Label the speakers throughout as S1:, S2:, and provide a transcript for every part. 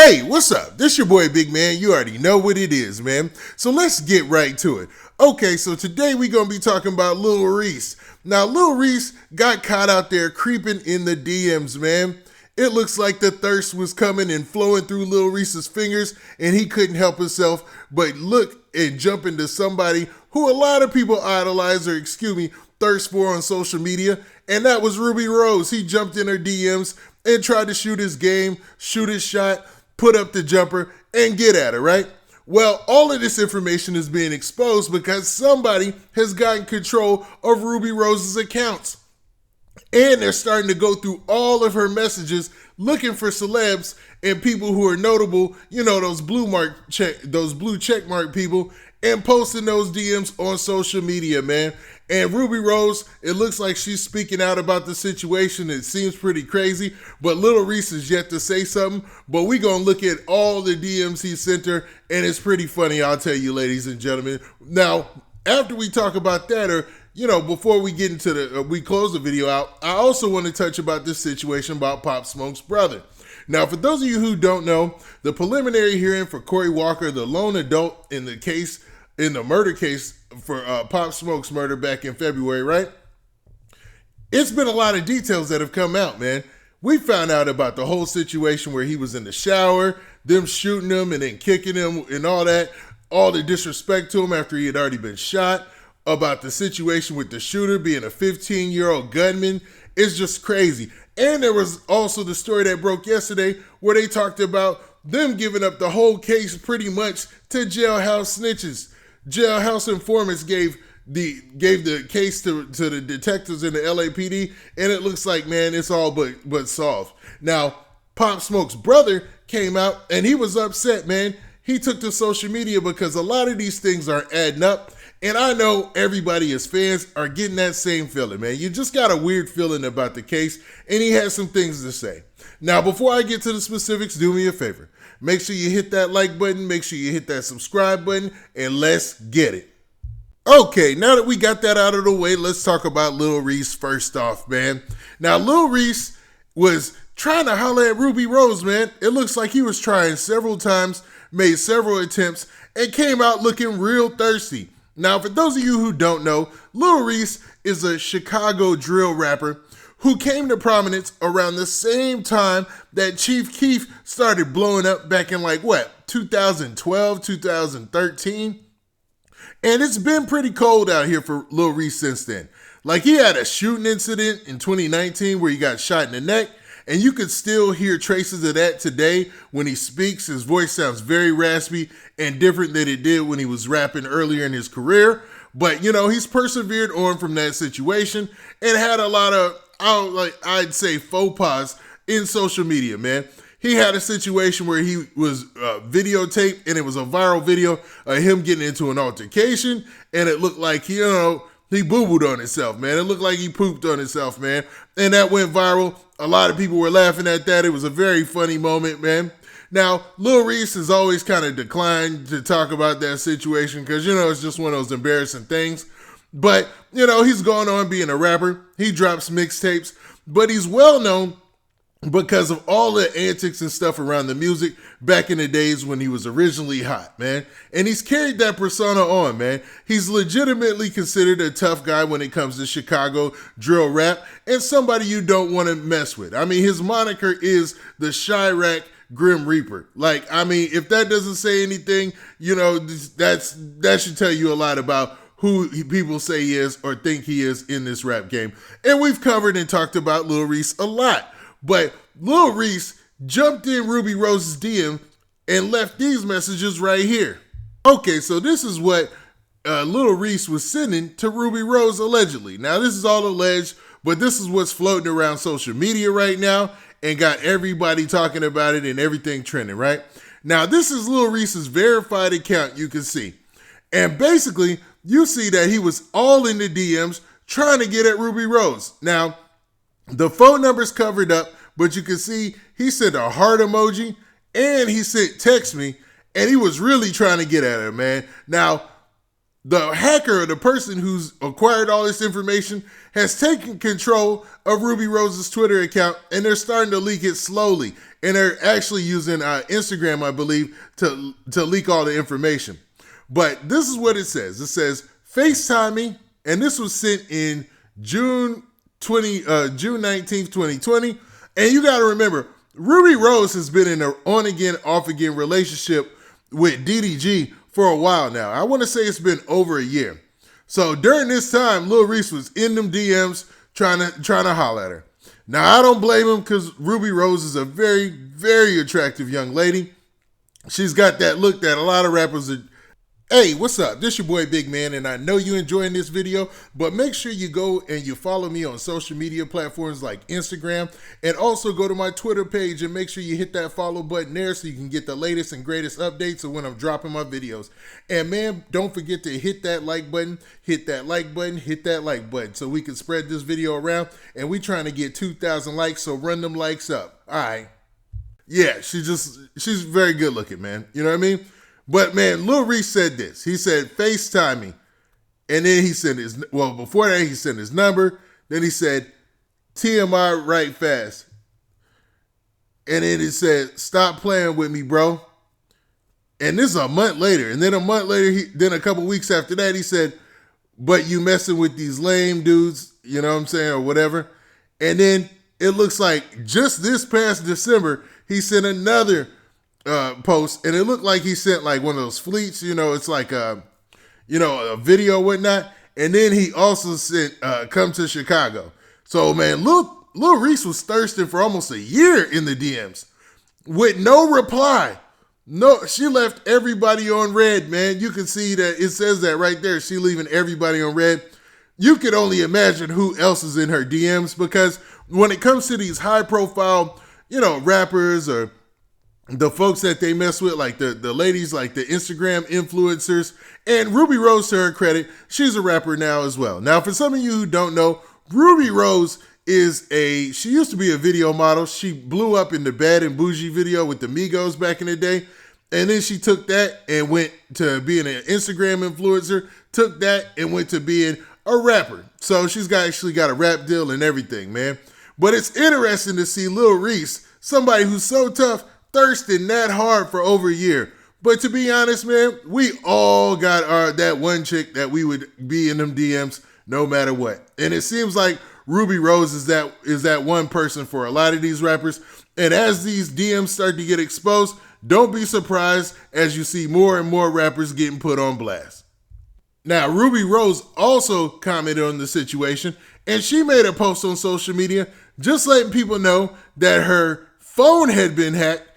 S1: Hey, what's up? This your boy Big Man. You already know what it is, man. So let's get right to it. Okay, so today we're going to be talking about Lil Reese. Now, Lil Reese got caught out there creeping in the DMs, man. It looks like the thirst was coming and flowing through Lil Reese's fingers, and he couldn't help himself but look and jump into somebody who a lot of people idolize or, thirst for on social media, and that was Rubi Rose. He jumped in her DMs and tried to shoot his game, shoot his shot, put up the jumper, and get at her, right? Well, all of this information is being exposed because somebody has gotten control of Rubi Rose's accounts. And they're starting to go through all of her messages looking for celebs and people who are notable, those blue check mark people, and posting those DMs on social media, man. And Rubi Rose, it looks like she's speaking out about the situation. It seems pretty crazy, but Lil Reese is yet to say something. But we're going to look at all the DMs he sent her, and it's pretty funny, I'll tell you, ladies and gentlemen. Now, after we talk about that, or before we get into we close the video out, I also want to touch about this situation about Pop Smoke's brother. Now, for those of you who don't know, the preliminary hearing for Corey Walker, the lone adult in the murder case for Pop Smoke's murder back in February, right? It's been a lot of details that have come out, man. We found out about the whole situation where he was in the shower, them shooting him and then kicking him and all that, all the disrespect to him after he had already been shot, about the situation with the shooter being a 15-year-old gunman. It's just crazy. And there was also the story that broke yesterday where they talked about them giving up the whole case pretty much to jailhouse snitches. Jailhouse informants gave the case to the detectives in the LAPD, and it looks like, man, it's all but solved. Now, Pop Smoke's brother came out, and he was upset, man. He took to social media because a lot of these things are adding up, and I know everybody as fans are getting that same feeling, man. You just got a weird feeling about the case, and he has some things to say. Now, before I get to the specifics, do me a favor. Make sure you hit that like button, make sure you hit that subscribe button, and let's get it. Okay, now that we got that out of the way, let's talk about Lil Reese first off, man. Now, Lil Reese was trying to holler at Rubi Rose, man. It looks like he was trying several times, made several attempts, and came out looking real thirsty. Now, for those of you who don't know, Lil Reese is a Chicago drill rapper who came to prominence around the same time that Chief Keef started blowing up back in 2012, 2013. And it's been pretty cold out here for Lil Reese since then. He had a shooting incident in 2019 where he got shot in the neck, and you could still hear traces of that today when he speaks. His voice sounds very raspy and different than it did when he was rapping earlier in his career. But, he's persevered on from that situation and had a lot of, I'd say, faux pas in social media, man. He had a situation where he was videotaped, and it was a viral video of him getting into an altercation, and it looked like, he boo-booed on himself, man. It looked like he pooped on himself, man. And that went viral. A lot of people were laughing at that. It was a very funny moment, man. Now, Lil Reese has always kind of declined to talk about that situation because, it's just one of those embarrassing things. But, he's going on being a rapper. He drops mixtapes, but he's well known because of all the antics and stuff around the music back in the days when he was originally hot, man. And he's carried that persona on, man. He's legitimately considered a tough guy when it comes to Chicago drill rap and somebody you don't want to mess with. I mean, his moniker is the Chirac Grim Reaper. If that doesn't say anything, that should tell you a lot about who people say he is or think he is in this rap game. And we've covered and talked about Lil Reese a lot. But Lil Reese jumped in Rubi Rose's DM and left these messages right here. Okay, so this is what Lil Reese was sending to Rubi Rose allegedly. Now, this is all alleged, but this is what's floating around social media right now and got everybody talking about it and everything trending, right? Now, this is Lil Reese's verified account, you can see. And basically, you see that he was all in the DMs trying to get at Rubi Rose. Now, the phone number's covered up, but you can see he sent a heart emoji and he sent text me, and he was really trying to get at her, man. Now, The hacker, the person who's acquired all this information, has taken control of Rubi Rose's Twitter account, and they're starting to leak it slowly. And they're actually using Instagram, I believe, to leak all the information. But this is what it says. It says, FaceTiming, and this was sent in June 19th, 2020. And you got to remember, Rubi Rose has been in an on-again, off-again relationship with DDG for a while now. I want to say it's been over a year. So during this time, Lil Reese was in them DMs trying to holler at her. Now, I don't blame him because Rubi Rose is a very, very attractive young lady. She's got that look that a lot of rappers are. Hey, what's up? This your boy Big Man, and I know you enjoying this video, but make sure you go and you follow me on social media platforms like Instagram, and also go to my Twitter page and make sure you hit that follow button there so you can get the latest and greatest updates of when I'm dropping my videos. And man, don't forget to hit that like button, hit that like button, hit that like button so we can spread this video around, and we trying to get 2,000 likes, so run them likes up. All right. Yeah, she's very good looking, man. You know what I mean? But man, Lil Reese said this. He said, FaceTime me. And then he sent before that, he sent his number. Then he said, TMI right fast. And then he said, stop playing with me, bro. And this is a month later. And then a month later, then a couple weeks after that, he said, but you messing with these lame dudes, you know what I'm saying, or whatever. And then it looks like just this past December, he sent another post, and it looked like he sent like one of those fleets, it's like a video or whatnot. And then he also sent come to Chicago. So man, Lil Reese was thirsting for almost a year in the DMs with no reply. No, she left everybody on red, man. You can see that it says that right there. She leaving everybody on red. You could only imagine who else is in her DMs, because when it comes to these high profile, rappers or the folks that they mess with, like the ladies, like the Instagram influencers, and Rubi Rose, to her credit, she's a rapper now as well. Now, for some of you who don't know, Rubi Rose she used to be a video model. She blew up in the Bad and Bougie video with the Migos back in the day. And then she took that and went to being an Instagram influencer, took that and went to being a rapper. So she's actually got a rap deal and everything, man. But it's interesting to see Lil Reese, somebody who's so tough, thirsting that hard for over a year. But to be honest, man, we all got that one chick that we would be in them DMs no matter what. And it seems like Rubi Rose is that one person for a lot of these rappers. And as these DMs start to get exposed, don't be surprised as you see more and more rappers getting put on blast. Now, Rubi Rose also commented on the situation, and she made a post on social media just letting people know that her phone had been hacked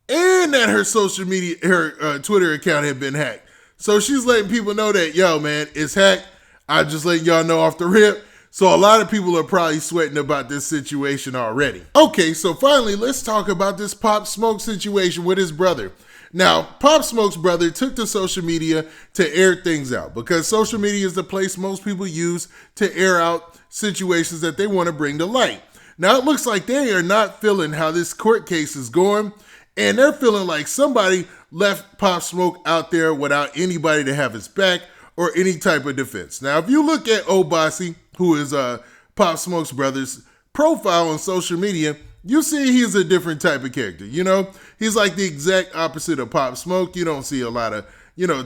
S1: and that her social media, her Twitter account had been hacked. So she's letting people know that, yo, man, it's hacked. I'm just letting y'all know off the rip. So a lot of people are probably sweating about this situation already. Okay, so finally, let's talk about this Pop Smoke situation with his brother. Now, Pop Smoke's brother took to social media to air things out, because social media is the place most people use to air out situations that they want to bring to light. Now, it looks like they are not feeling how this court case is going, and they're feeling like somebody left Pop Smoke out there without anybody to have his back or any type of defense. Now, if you look at Obasi, who is Pop Smoke's brother's profile on social media, you see he's a different type of character. He's like the exact opposite of Pop Smoke. You don't see a lot of,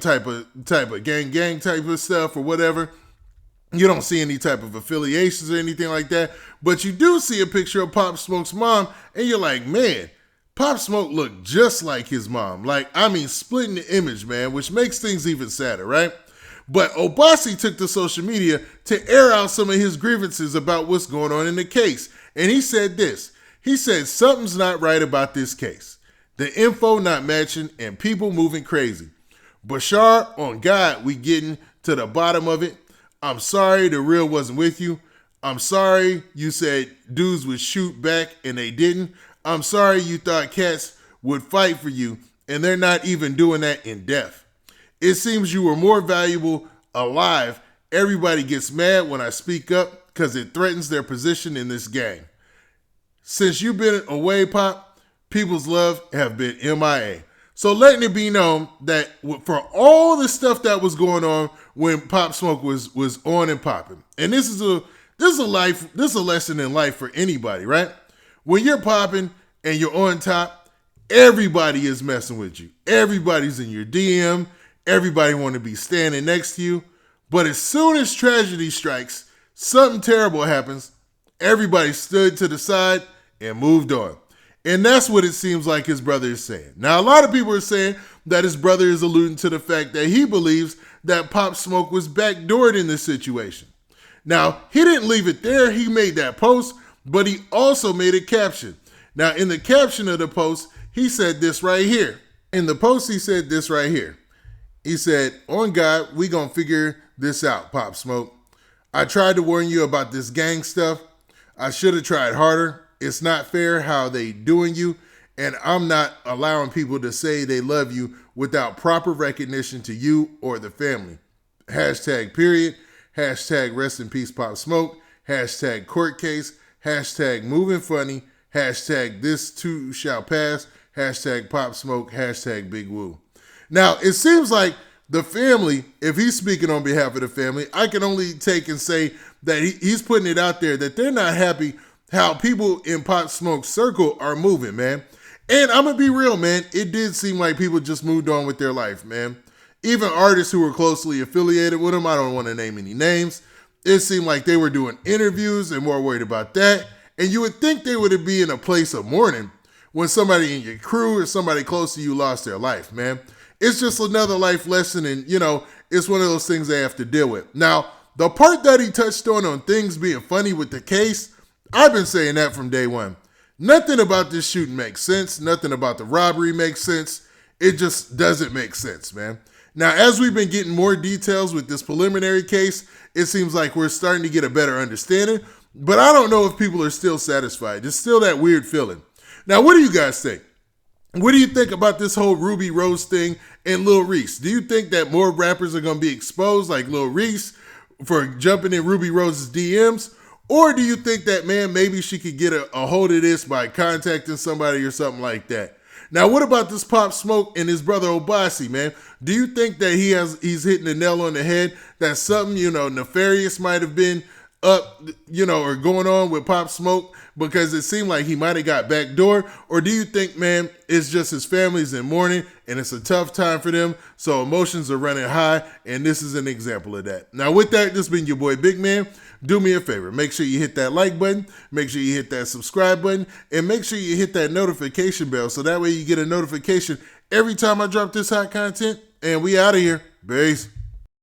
S1: type of gang type of stuff or whatever. You don't see any type of affiliations or anything like that. But you do see a picture of Pop Smoke's mom, and you're like, man, Pop Smoke looked just like his mom. Splitting the image, man, which makes things even sadder, right? But Obasi took to social media to air out some of his grievances about what's going on in the case. And he said this. He said, something's not right about this case. The info not matching and people moving crazy. Bashar, on God, we getting to the bottom of it. I'm sorry the real wasn't with you. I'm sorry you said dudes would shoot back and they didn't. I'm sorry you thought cats would fight for you and they're not even doing that in death. It seems you were more valuable alive. Everybody gets mad when I speak up because it threatens their position in this gang. Since you've been away, Pop, people's love have been MIA. So letting it be known that for all the stuff that was going on when Pop Smoke was on and popping. And this is a lesson in life for anybody, right? When you're popping and you're on top, everybody is messing with you. Everybody's in your DM. Everybody want to be standing next to you. But as soon as tragedy strikes, something terrible happens, everybody stood to the side and moved on. And that's what it seems like his brother is saying. Now, a lot of people are saying that his brother is alluding to the fact that he believes that Pop Smoke was backdoored in this situation. Now, he didn't leave it there. He made that post, but he also made a caption. Now, in the caption of the post, he said this right here. In the post, he said this right here. He said, "On God, we gonna figure this out, Pop Smoke. I tried to warn you about this gang stuff. I should have tried harder. It's not fair how they doing you, and I'm not allowing people to say they love you without proper recognition to you or the family. Hashtag period. Hashtag rest in peace, Pop Smoke. Hashtag court case. Hashtag moving funny. Hashtag this too shall pass. Hashtag Pop Smoke. Hashtag Big Woo." Now, it seems like the family, if he's speaking on behalf of the family, I can only take and say that he's putting it out there that they're not happy how people in Pop Smoke's circle are moving, man. And I'm going to be real, man. It did seem like people just moved on with their life, man. Even artists who were closely affiliated with him, I don't want to name any names, it seemed like they were doing interviews and more worried about that. And you would think they would be in a place of mourning when somebody in your crew or somebody close to you lost their life, man. It's just another life lesson, and, it's one of those things they have to deal with. Now, the part that he touched on things being funny with the case, I've been saying that from day one. Nothing about this shooting makes sense. Nothing about the robbery makes sense. It just doesn't make sense, man. Now, as we've been getting more details with this preliminary case, it seems like we're starting to get a better understanding, but I don't know if people are still satisfied. It's still that weird feeling. Now, what do you guys think? What do you think about this whole Rubi Rose thing and Lil Reese? Do you think that more rappers are going to be exposed like Lil Reese for jumping in Rubi Rose's DMs? Or do you think that, man, maybe she could get a hold of this by contacting somebody or something like that? Now, what about this Pop Smoke and his brother Obasi, man? Do you think that he's hitting the nail on the head, that something, nefarious might have been up, or going on with Pop Smoke because it seemed like he might have got backdoor? Or do you think, man, it's just his family's in mourning and it's a tough time for them, so emotions are running high, and this is an example of that? Now, with that, this has been your boy Big Man. Do me a favor. Make sure you hit that like button, make sure you hit that subscribe button, and make sure you hit that notification bell so that way you get a notification every time I drop this hot content. And we out of here. Peace.